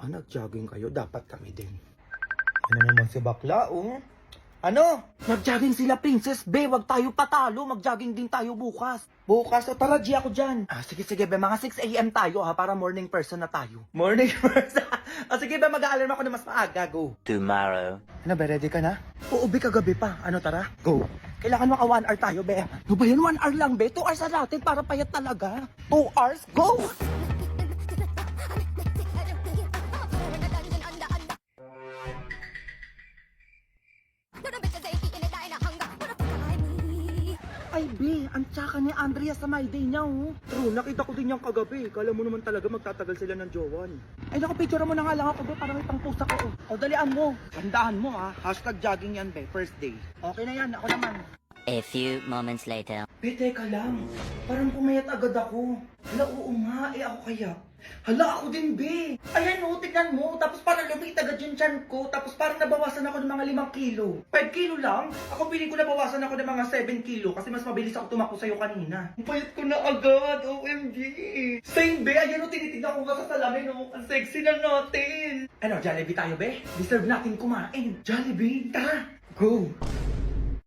nag-jogging kayo, dapat kami din. Ano naman si bakla, oh? Ano? Nag-jogging sila, Princess Be. Wag tayo patalo. Mag-jogging din tayo bukas. Bukas? O tara, G ako dyan. Sige, Be. Mga 6 a.m. tayo, ha? Para morning person na tayo. Morning person? Sige, Be. Mag-aalarm ako na mas maaga. Go. Tomorrow. Ano, Be? Ready ka na? Oo, Be. Kagabi pa. Ano, tara? Go. Kailangan maka 1 hour tayo, Be. Ano ba yan? 1 hour lang, Be? 2 hours na natin para payat talaga. 2 hours? Go! Ay, Be, ang tsaka ni Andrea sa my day niya, oh. True, nakita ko din yung kagabi. Kala mo naman talaga magtatagal sila ng jowan. Ay, naku, picture mo na nga lang ako, Be, para may pang-post ako. O, dalian mo. Tandaan mo, ha. Hashtag jogging yan, Be. First day. Okay na yan, ako naman. A few moments later. Be, teka lang. Parang pumayat agad ako. Hala, oo nga. Ako kaya. Hala, ako din, Be. Ayan, oh, tignan mo. Tapos parang lumit agad yung tiyan ko. Tapos parang nabawasan ako ng mga 5 kilo. 5 kilo lang? Ako piling ko nabawasan ako ng mga 7 kilo kasi mas mabilis ako tumakbo sa'yo kanina. Ang payat ko na agad. OMG. Same, Be. Ayan, oh, tinitignan ko nga sa salamin, oh. Ang sexy na natin. Ano, Jollibee tayo, Be? Deserve natin kumain. Jollibee, tara. Go.